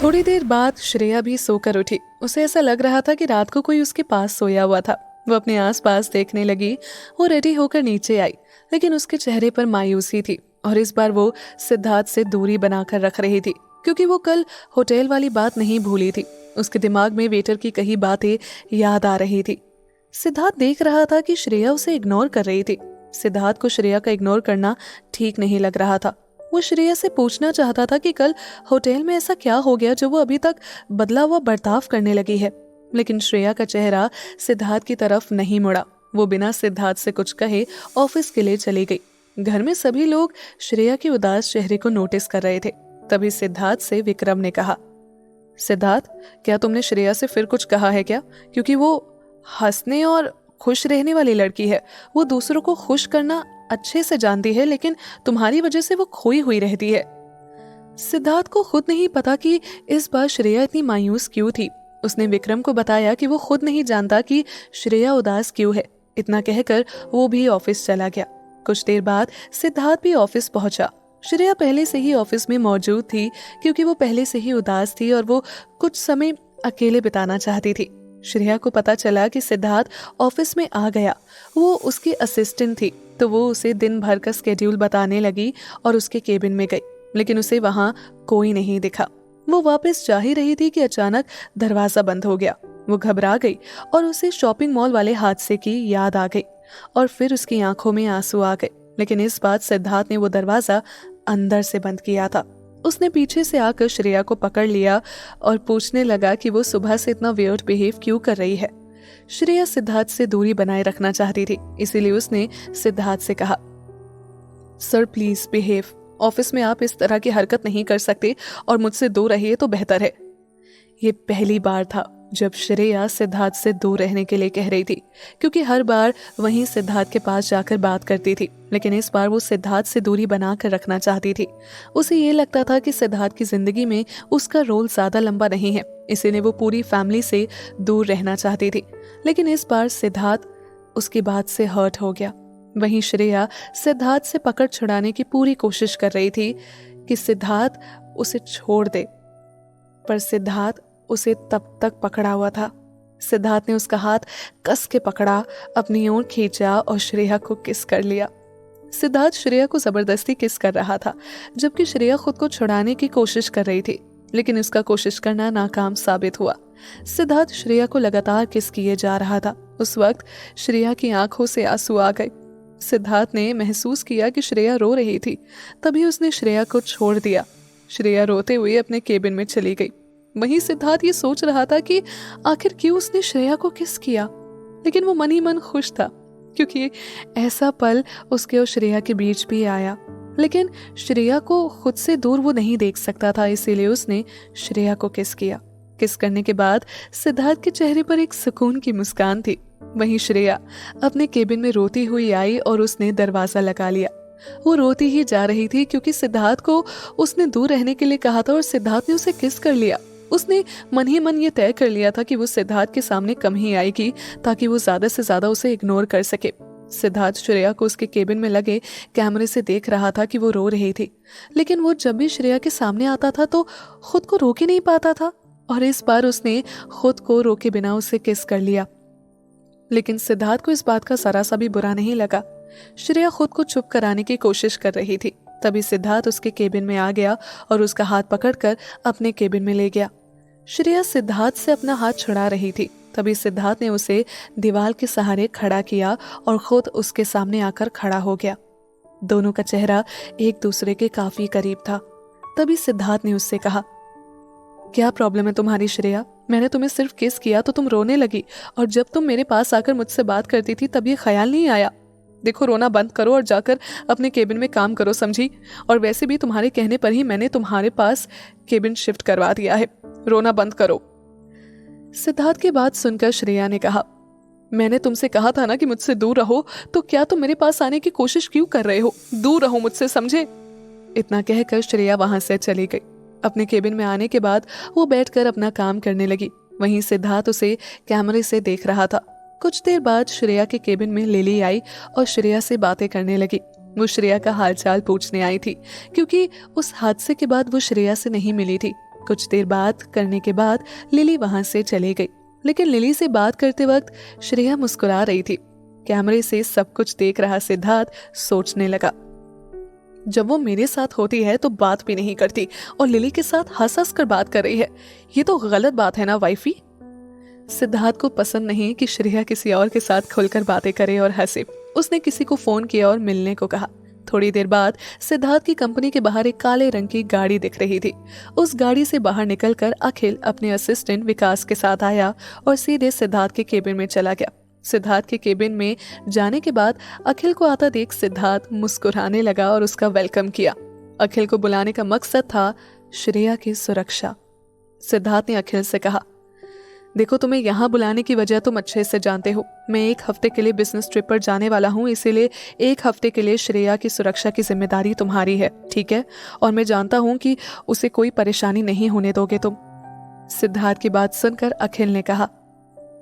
थोड़ी देर बाद श्रेया भी सोकर उठी। उसे ऐसा लग रहा था कि रात को कोई उसके पास सोया हुआ था। वो अपने आसपास देखने लगी। वो रेडी होकर नीचे आई, लेकिन उसके चेहरे पर मायूसी थी और इस बार वो सिद्धार्थ से दूरी बनाकर रख रही थी, क्योंकि वो कल होटल वाली बात नहीं भूली थी। उसके दिमाग में वेटर की कही बातें याद आ रही थी। सिद्धार्थ देख रहा था कि श्रेया उसे इग्नोर कर रही थी। सिद्धार्थ को श्रेया का इग्नोर करना ठीक नहीं लग रहा था। वो श्रेया से पूछना चाहता था कि कल होटल में ऐसा क्या हो गया जो वो अभी तक बदला हुआ बर्ताव करने लगी है, लेकिन श्रेया का चेहरा सिद्धार्थ की तरफ नहीं मुड़ा। वो बिना सिद्धार्थ से कुछ कहे ऑफिस के लिए चली गई। घर में सभी लोग श्रेया के उदास चेहरे को नोटिस कर रहे थे। तभी सिद्धार्थ से विक्रम ने कहा, सिद्धार्थ, क्या तुमने श्रेया से फिर कुछ कहा है क्या? क्योंकि वो हंसने और खुश रहने वाली लड़की है। वो दूसरों को खुश करना अच्छे से जानती है, लेकिन तुम्हारी वजह से वो खोई हुई रहती है। सिद्धार्थ को खुद नहीं पता कि इस बार श्रेया इतनी मायूस क्यों थी। उसने विक्रम को बताया कि वो खुद नहीं जानता कि श्रेया उदास क्यों है। इतना कहकर वो भी ऑफिस चला गया। कुछ देर बाद सिद्धार्थ भी ऑफिस पहुंचा। श्रेया पहले से ही ऑफिस में मौजूद थी, क्योंकि वो पहले से ही उदास थी और वो कुछ समय अकेले बिताना चाहती थी। श्रेया को पता चला कि सिद्धार्थ ऑफिस में आ गया। वो उसकी असिस्टेंट थी, तो वो उसे दिन भर का स्केड्यूल बताने लगी और उसके केबिन में गई, लेकिन उसे वहां कोई नहीं दिखा। वो वापस जा ही रही थी कि अचानक दरवाजा बंद हो गया। वो घबरा गई और उसे शॉपिंग मॉल वाले हादसे की याद आ गई और फिर उसकी आंखों में आंसू आ गए। लेकिन इस बात सिद्धार्थ ने वो दरवाजा अंदर से बंद किया था। उसने पीछे से आकर श्रेया को पकड़ लिया और पूछने लगा कि वो सुबह से इतना वियर्ड बिहेव क्यों कर रही है। श्रेया सिद्धार्थ से दूरी बनाए रखना चाहती थी, इसीलिए उसने सिद्धार्थ से कहा, सर प्लीज बिहेव। ऑफिस में आप इस तरह की हरकत नहीं कर सकते और मुझसे दूर रहिए तो बेहतर है। ये पहली बार था जब श्रेया सिद्धार्थ से दूर रहने के लिए कह रही थी, क्योंकि हर बार वहीं सिद्धार्थ के पास जाकर बात करती थी, लेकिन इस बार वो सिद्धार्थ से दूरी बनाकर रखना चाहती थी। उसे ये लगता था कि सिद्धार्थ की जिंदगी में उसका रोल ज्यादा लंबा नहीं है, इसीलिए वो पूरी फैमिली से दूर रहना चाहती थी। लेकिन इस बार सिद्धार्थ उसकी बात से हर्ट हो गया। वहीं श्रेया सिद्धार्थ से पकड़ छुड़ाने की पूरी कोशिश कर रही थी कि सिद्धार्थ उसे छोड़ दे, पर सिद्धार्थ उसे तब तक पकड़ा हुआ था। सिद्धार्थ ने उसका हाथ कस के पकड़ा, अपनी ओर खींचा और श्रेया को किस कर लिया। सिद्धार्थ श्रेया को जबरदस्ती किस कर रहा था, जबकि श्रेया खुद को छुड़ाने की कोशिश कर रही थी, लेकिन उसका कोशिश करना नाकाम साबित हुआ। सिद्धार्थ श्रेया को लगातार किस किए जा रहा था। उस वक्त श्रेया की आंखों से आंसू आ गए। सिद्धार्थ ने महसूस किया कि श्रेया रो रही थी, तभी उसने श्रेया को छोड़ दिया। श्रेया रोते हुए अपने केबिन में चली गई। वहीं सिद्धार्थ ये सोच रहा था कि आखिर क्यों उसने श्रेया को किस किया, लेकिन वो मन ही मन खुश था, क्योंकि ऐसा पल उसके और श्रेया के बीच भी आया। लेकिन श्रेया को खुद से दूर वो नहीं देख सकता था, इसीलिए उसने श्रेया को किस किया। किस करने के बाद सिद्धार्थ के चेहरे पर एक सुकून की मुस्कान थी। वहीं श्रेया अपने केबिन में रोती हुई आई और उसने दरवाजा लगा लिया। वो रोती ही जा रही थी, क्योंकि सिद्धार्थ को उसने दूर रहने के लिए कहा था और सिद्धार्थ ने उसे किस कर लिया। उसने मन ही मन ये तय कर लिया था कि वो सिद्धार्थ के सामने कम ही आएगी, ताकि वो ज्यादा से ज्यादा उसे इग्नोर कर सके। सिद्धार्थ श्रेया को उसके केबिन में लगे कैमरे से देख रहा था कि वो रो रही थी, लेकिन वो जब भी श्रेया के सामने आता था तो खुद को रोक ही नहीं पाता था, और इस बार उसने खुद को रोके बिना उसे किस कर लिया। लेकिन सिद्धार्थ को इस बात का जरा सा भी बुरा नहीं लगा। श्रेया खुद को चुप कराने की कोशिश कर रही थी। तभी सिद्धार्थ उसके केबिन में आ गया और उसका हाथ पकड़कर अपने केबिन में ले गया। श्रेया सिद्धार्थ से अपना हाथ छुड़ा रही थी। तभी सिद्धार्थ ने उसे दीवार के सहारे खड़ा किया और खुद उसके सामने आकर खड़ा हो गया। दोनों का चेहरा एक दूसरे के काफी करीब था। तभी सिद्धार्थ ने उससे कहा, क्या प्रॉब्लम है तुम्हारी श्रेया? मैंने तुम्हें सिर्फ किस किया तो तुम रोने लगी, और जब तुम मेरे पास आकर मुझसे बात करती थी तब ये ख्याल नहीं आया। देखो, रोना बंद करो और जाकर अपने केबिन में काम करो, समझी? और वैसे भी तुम्हारे कहने पर ही मैंने तुम्हारे पास केबिन शिफ्ट करवा दिया है। रोना बंद करो। सिद्धार्थ की बात सुनकर श्रेया ने कहा, मैंने तुमसे कहा था ना कि मुझसे दूर रहो, तो क्या तुम मेरे पास आने की कोशिश क्यों कर रहे हो? दूर रहो मुझसे, समझे? इतना कहकर श्रेया वहां से चली गई। अपने केबिन में आने के बाद वो बैठकर अपना काम करने लगी। वहीं सिद्धार्थ उसे कैमरे से देख रहा था। कुछ देर बाद श्रेया के केबिन में लिली आई और श्रेया से बातें करने लगी। वो श्रेया का हालचाल पूछने आई थी, क्योंकि उस हादसे के बाद वो श्रेया से नहीं मिली थी। कुछ देर बात करने के बाद लिली वहां से चली गई, लेकिन लिली से बात करते वक्त श्रेया मुस्कुरा रही थी। कैमरे से सब कुछ देख रहा सिद्धार्थ सोचने लगा, जब वो मेरे साथ होती है तो बात भी नहीं करती और लिली के साथ हंस हंस कर बात कर रही है। ये तो गलत बात है ना वाइफी। सिद्धार्थ को पसंद नहीं कि श्रेया किसी और के साथ खुलकर बातें करे और हंसे। उसने किसी को फोन किया और मिलने को कहा। थोड़ी देर बाद सिद्धार्थ की कंपनी के बाहर एक काले रंग की गाड़ी दिख रही थी। उस गाड़ी से बाहर निकलकर अखिल अपने असिस्टेंट विकास के साथ आया और सीधे सिद्धार्थ के केबिन में चला गया। सिद्धार्थ के केबिन में जाने के बाद अखिल को आता देख सिद्धार्थ मुस्कुराने लगा और उसका वेलकम किया। अखिल को बुलाने का मकसद था श्रेया की सुरक्षा। सिद्धार्थ ने अखिल से कहा, देखो, तुम्हें यहाँ बुलाने की वजह तुम अच्छे से जानते हो। मैं 1 हफ्ते के लिए बिजनेस ट्रिप पर जाने वाला हूँ, इसीलिए 1 हफ्ते के लिए श्रेया की सुरक्षा की जिम्मेदारी तुम्हारी है, ठीक है? और मैं जानता हूँ कि उसे कोई परेशानी नहीं होने दोगे तुम। सिद्धार्थ की बात सुनकर अखिल ने कहा,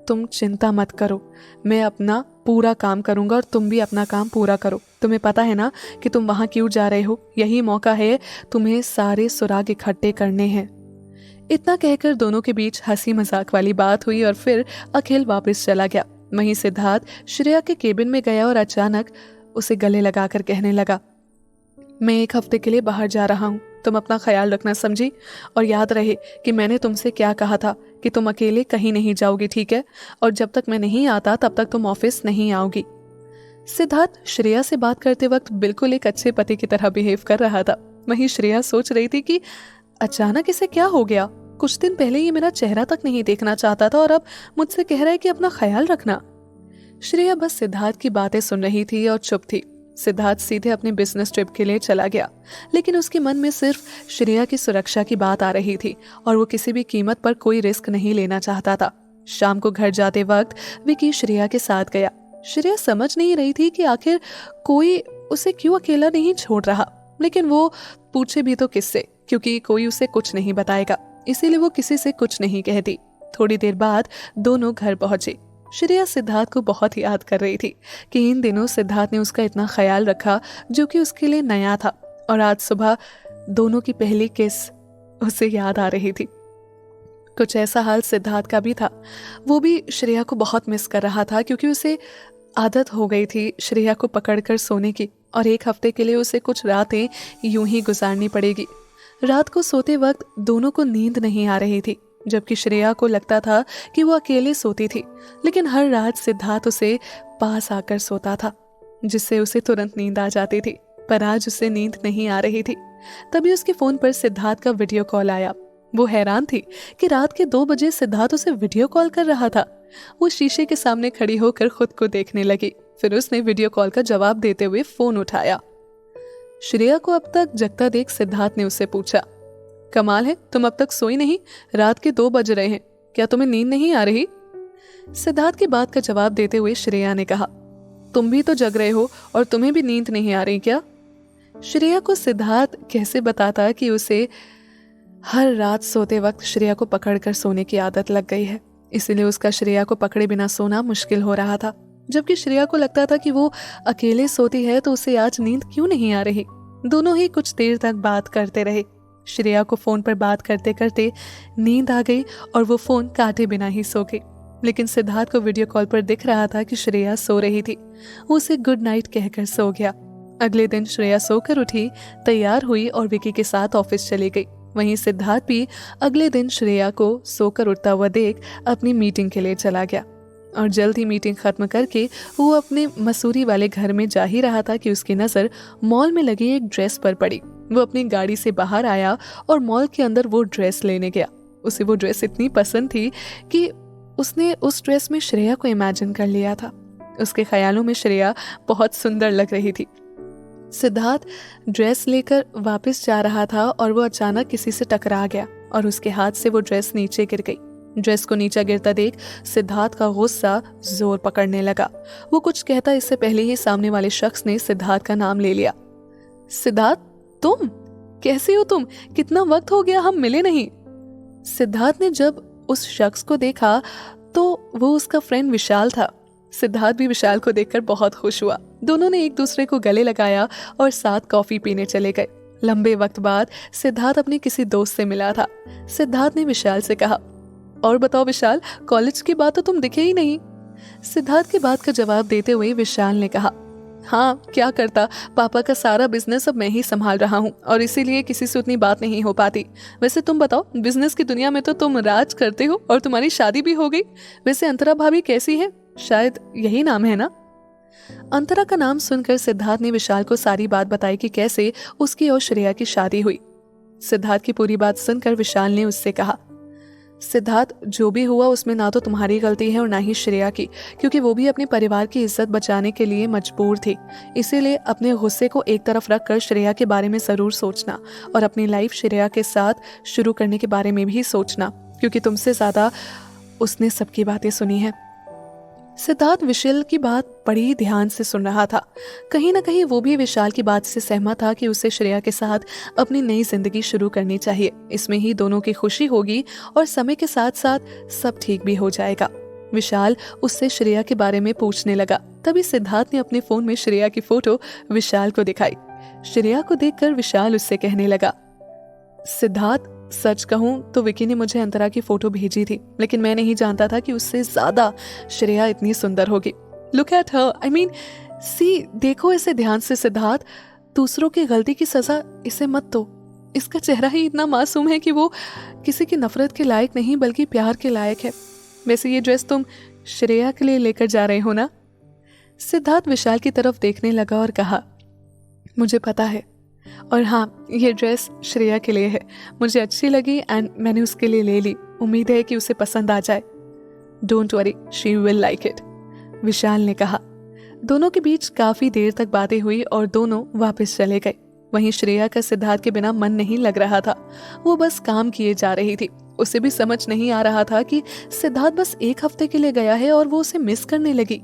तुम चिंता मत करो, मैं अपना पूरा काम करूंगा और तुम भी अपना काम पूरा करो। तुम्हें पता है ना कि तुम वहां क्यों जा रहे हो? यही मौका है, तुम्हें सारे सुराग इकट्ठे करने हैं। इतना कहकर दोनों के बीच हंसी मजाक वाली बात हुई और फिर अखिल वापस चला गया। वहीं सिद्धार्थ श्रेया के केबिन में गया और अचानक उसे गले लगाकर कहने लगा, मैं 1 हफ्ते के लिए बाहर जा रहा हूँ, तुम अपना ख्याल रखना, समझी? और याद रहे कि मैंने तुमसे क्या कहा था कि तुम अकेले कहीं नहीं जाओगी, ठीक है? और जब तक मैं नहीं आता तब तक तुम ऑफिस नहीं आओगी। सिद्धार्थ श्रेया से बात करते वक्त बिल्कुल एक अच्छे पति की तरह बिहेव कर रहा था। वहीं श्रेया सोच रही थी कि अचानक इसे क्या हो गया? कुछ दिन पहले ये मेरा चेहरा तक नहीं देखना चाहता था और अब मुझसे कह रहा है कि अपना ख्याल रखना। श्रेया बस सिद्धार्थ की बातें सुन रही थी और चुप थी। सिद्धार्थ सीधे अपने बिजनेस ट्रिप के लिए चला गया, लेकिन उसके मन में सिर्फ श्रेया की सुरक्षा की बात आ रही थी और वो किसी भी कीमत पर कोई रिस्क नहीं लेना चाहता था। शाम को घर जाते वक्त विकी श्रेया के साथ गया। श्रेया समझ नहीं रही थी कि आखिर कोई उसे क्यों अकेला नहीं छोड़ रहा, लेकिन वो पूछे भी तो किससे, क्योंकि कोई उसे कुछ नहीं बताएगा, इसीलिए वो किसी से कुछ नहीं कहती। थोड़ी देर बाद दोनों घर पहुंचे। श्रेया सिद्धार्थ को बहुत याद कर रही थी कि इन दिनों सिद्धार्थ ने उसका इतना ख्याल रखा जो कि उसके लिए नया था, और आज सुबह दोनों की पहली किस उसे याद आ रही थी। कुछ ऐसा हाल सिद्धार्थ का भी था। वो भी श्रेया को बहुत मिस कर रहा था, क्योंकि उसे आदत हो गई थी श्रेया को पकड़कर सोने की, और 1 हफ्ते के लिए उसे कुछ रातें यूं ही गुजारनी पड़ेगी। रात को सोते वक्त दोनों को नींद नहीं आ रही थी, जबकि श्रेया को लगता था कि वो अकेले सोती थी, लेकिन हर रात सिद्धार्थ उसे पास आकर सोता था, जिससे उसे तुरंत नींद आ जाती थी। पर आज उसे नींद नहीं आ रही थी। तभी उसके फोन पर सिद्धार्थ का वीडियो कॉल आया। वो हैरान थी कि रात के 2 बजे सिद्धार्थ उसे वीडियो कॉल कर रहा था। वो शीशे के सामने खड़ी होकर खुद को देखने लगी। फिर उसने वीडियो कॉल का जवाब देते हुए फोन उठाया। श्रेया को अब तक जगता देख सिद्धार्थ ने उससे पूछा, कमाल है, तुम अब तक सोई नहीं? रात के 2 बज रहे हैं, क्या तुम्हें नींद नहीं आ रही? सिद्धार्थ की बात का जवाब देते हुए श्रेया ने कहा, तुम भी तो जग रहे हो और तुम्हें भी नींद नहीं आ रही क्या? श्रेया को सिद्धार्थ कैसे बताता कि उसे हर रात सोते वक्त श्रेया को पकड़कर सोने की आदत लग गई है, इसीलिए उसका श्रेया को पकड़े बिना सोना मुश्किल हो रहा था। जबकि श्रेया को लगता था कि वो अकेले सोती है तो उसे आज नींद क्यों नहीं आ रही। दोनों ही कुछ देर तक बात करते रहे। श्रेया को फोन पर बात करते करते नींद आ गई और वो फोन काटे बिना ही सो गई। लेकिन सिद्धार्थ को वीडियो कॉल पर दिख रहा था कि श्रेया सो रही थी। वो उसे गुड नाइट कहकर सो गया। अगले दिन श्रेया सोकर उठी, तैयार हुई और विकी के साथ ऑफिस चली गई। वहीं सिद्धार्थ भी अगले दिन श्रेया को सोकर उठता हुआ देख अपनी मीटिंग के लिए चला गया, और जल्द ही मीटिंग खत्म करके वो अपने मसूरी वाले घर में जा ही रहा था कि उसकी नज़र मॉल में लगी एक ड्रेस पर पड़ी। वो अपनी गाड़ी से बाहर आया और मॉल के अंदर वो ड्रेस लेने गया। उसे वो ड्रेस इतनी पसंद थी कि उसने उस ड्रेस में श्रेया को इमेजिन कर लिया था। उसके ख्यालों में श्रेया बहुत सुंदर लग रही थी। सिद्धार्थ ड्रेस लेकर वापस जा रहा था और वो अचानक किसी से टकरा गया और उसके हाथ से वो ड्रेस नीचे गिर गई। ड्रेस को नीचे गिरता देख सिद्धार्थ का गुस्सा जोर पकड़ने लगा। वो कुछ कहता इससे पहले ही सामने वाले शख्स ने सिद्धार्थ का नाम ले लिया। सिद्धार्थ, तुम कैसे हो? तुम, कितना वक्त हो गया, हम मिले नहीं। सिद्धार्थ ने जब उस शख्स को देखा तो वो उसका फ्रेंड विशाल था। सिद्धार्थ भी विशाल को देखकर बहुत खुश हुआ। दोनों ने एक दूसरे को गले लगाया और साथ कॉफी पीने चले गए। लंबे वक्त बाद सिद्धार्थ अपने किसी दोस्त से मिला था। सिद्धार्थ ने विशाल से कहा, और बताओ विशाल, कॉलेज के बाद तो तुम दिखे ही नहीं। सिद्धार्थ की बात का जवाब देते हुए विशाल ने कहा, हाँ क्या करता, पापा का सारा बिजनेस अब मैं ही संभाल रहा हूँ और इसीलिए किसी से उतनी बात नहीं हो पाती। वैसे तुम बताओ, बिजनेस की दुनिया में तो तुम राज करते हो और तुम्हारी शादी भी हो गई। वैसे अंतरा भाभी कैसी है? शायद यही नाम है ना? अंतरा का नाम सुनकर सिद्धार्थ ने विशाल को सारी बात बताई कि कैसे उसकी और श्रेया की शादी हुई। सिद्धार्थ की पूरी बात सुनकर विशाल ने उससे कहा, सिद्धार्थ, जो भी हुआ उसमें ना तो तुम्हारी गलती है और ना ही श्रेया की, क्योंकि वो भी अपने परिवार की इज्जत बचाने के लिए मजबूर थी। इसीलिए अपने गुस्से को एक तरफ रखकर श्रेया के बारे में जरूर सोचना और अपनी लाइफ श्रेया के साथ शुरू करने के बारे में भी सोचना, क्योंकि तुमसे ज्यादा उसने सबकी बातें सुनी है। सिद्धार्थ विशाल की बात बड़ी ध्यान से सुन रहा था। कहीं ना कहीं वो भी विशाल की बात से सहमत था कि उसे श्रेया के साथ अपनी नई जिंदगी शुरू करनी चाहिए। इसमें ही दोनों की खुशी होगी और समय के साथ साथ सब ठीक भी हो जाएगा। विशाल उससे श्रेया के बारे में पूछने लगा। तभी सिद्धार्थ ने अपने फोन में श्रेया की फोटो विशाल को दिखाई। श्रेया को देखकर विशाल उससे कहने लगा, सिद्धार्थ, सच कहूं तो विकी ने मुझे अंतरा की फोटो भेजी थी, लेकिन मैं नहीं जानता था कि उससे ज्यादा श्रेया इतनी सुंदर होगी। Look at her, I mean see, देखो इसे ध्यान से सिद्धार्थ, दूसरों की गलती की सजा इसे मत दो। इसका चेहरा ही इतना मासूम है कि वो किसी की नफरत के लायक नहीं बल्कि प्यार के लायक है। वैसे ये ड्रेस तुम श्रेया के लिए लेकर जा रहे हो ना? सिद्धार्थ विशाल की तरफ देखने लगा और कहा, मुझे पता है, और हाँ, ये ड्रेस श्रेया के लिए है। मुझे अच्छी लगी एंड मैंने उसके लिए ले ली। उम्मीद है कि उसे पसंद आ जाए। Don't worry, she will like it, Vishal ने कहा। दोनों के बीच काफी देर तक बातें हुई और दोनों वापस चले गए। वहीं श्रेया का सिद्धार्थ के बिना मन नहीं लग रहा था। वो बस काम किए जा रही थी। उसे भी समझ नहीं आ रहा था कि सिद्धार्थ बस एक हफ्ते के लिए गया है और वो उसे मिस करने लगी।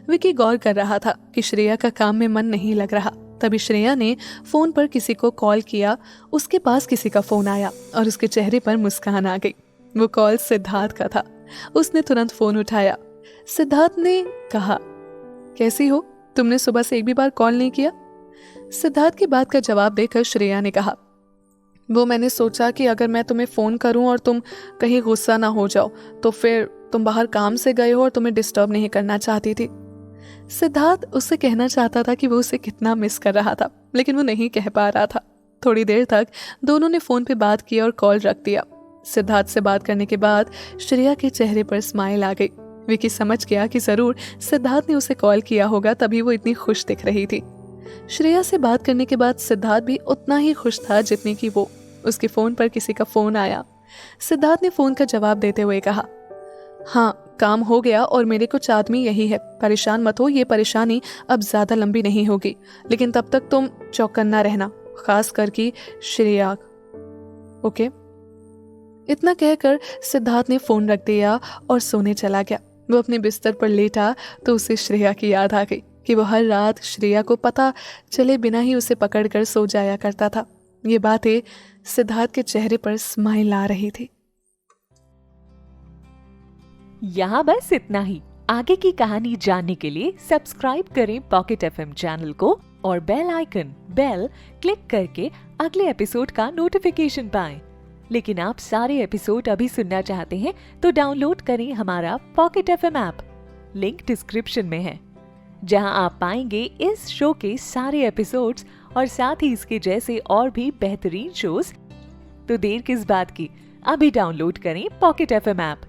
विकी गौर कर रहा था कि श्रेया का काम में मन नहीं लग रहा। तभी श्रेया ने फोन पर किसी को कॉल किया। उसके पास किसी का फोन आया और उसके चेहरे पर मुस्कान आ गई। वो कॉल सिद्धार्थ का था। उसने तुरंत फोन उठाया। सिद्धार्थ ने कहा, कैसी हो? तुमने सुबह से एक भी बार कॉल नहीं किया। सिद्धार्थ की बात का जवाब देकर श्रेया ने कहा, वो मैंने सोचा कि अगर मैं तुम्हें फोन करूं और तुम कहीं गुस्सा ना हो जाओ, तो फिर तुम बाहर काम से गए हो और तुम्हें डिस्टर्ब नहीं करना चाहती थी। सिद्धार्थ उससे कहना चाहता था कि वो उसे कितना मिस कर रहा था, लेकिन वो नहीं कह पा रहा था। थोड़ी देर तक दोनों ने फोन पे बात की और कॉल रख दिया। सिद्धार्थ से बात करने के बाद श्रेया के चेहरे पर स्माइल आ गई। विकी समझ गया कि जरूर सिद्धार्थ ने उसे कॉल किया होगा, तभी वो इतनी खुश दिख रही थी। श्रेया से बात करने के बाद सिद्धार्थ भी उतना ही खुश था जितने कि वो। उसके फोन पर किसी का फोन आया। सिद्धार्थ ने फोन का जवाब देते हुए कहा, हाँ, काम हो गया और मेरे कुछ आदमी यही है। परेशान मत हो, ये परेशानी अब ज्यादा लंबी नहीं होगी, लेकिन तब तक तुम चौकन्ना रहना, खास करके श्रेया। ओके? इतना कहकर सिद्धार्थ ने फोन रख दिया और सोने चला गया। वो अपने बिस्तर पर लेटा तो उसे श्रेया की याद आ गई कि वो हर रात श्रेया को पता चले बिना ही उसे पकड़कर सो जाया करता था। ये बातें सिद्धार्थ के चेहरे पर स्माइल आ रही थी। यहाँ बस इतना ही। आगे की कहानी जानने के लिए सब्सक्राइब करें पॉकेट एफएम चैनल को और बेल आइकन क्लिक करके अगले एपिसोड का नोटिफिकेशन पाएं। लेकिन आप सारे एपिसोड अभी सुनना चाहते हैं तो डाउनलोड करें हमारा pocket FM app. Link description में है, जहां आप पाएंगे इस शो के सारे एपिसोड्स और साथ ही इसके जैसे और भी बेहतरीन शोज। तो देर किस बात की, अभी डाउनलोड करें पॉकेट एफएम ऐप।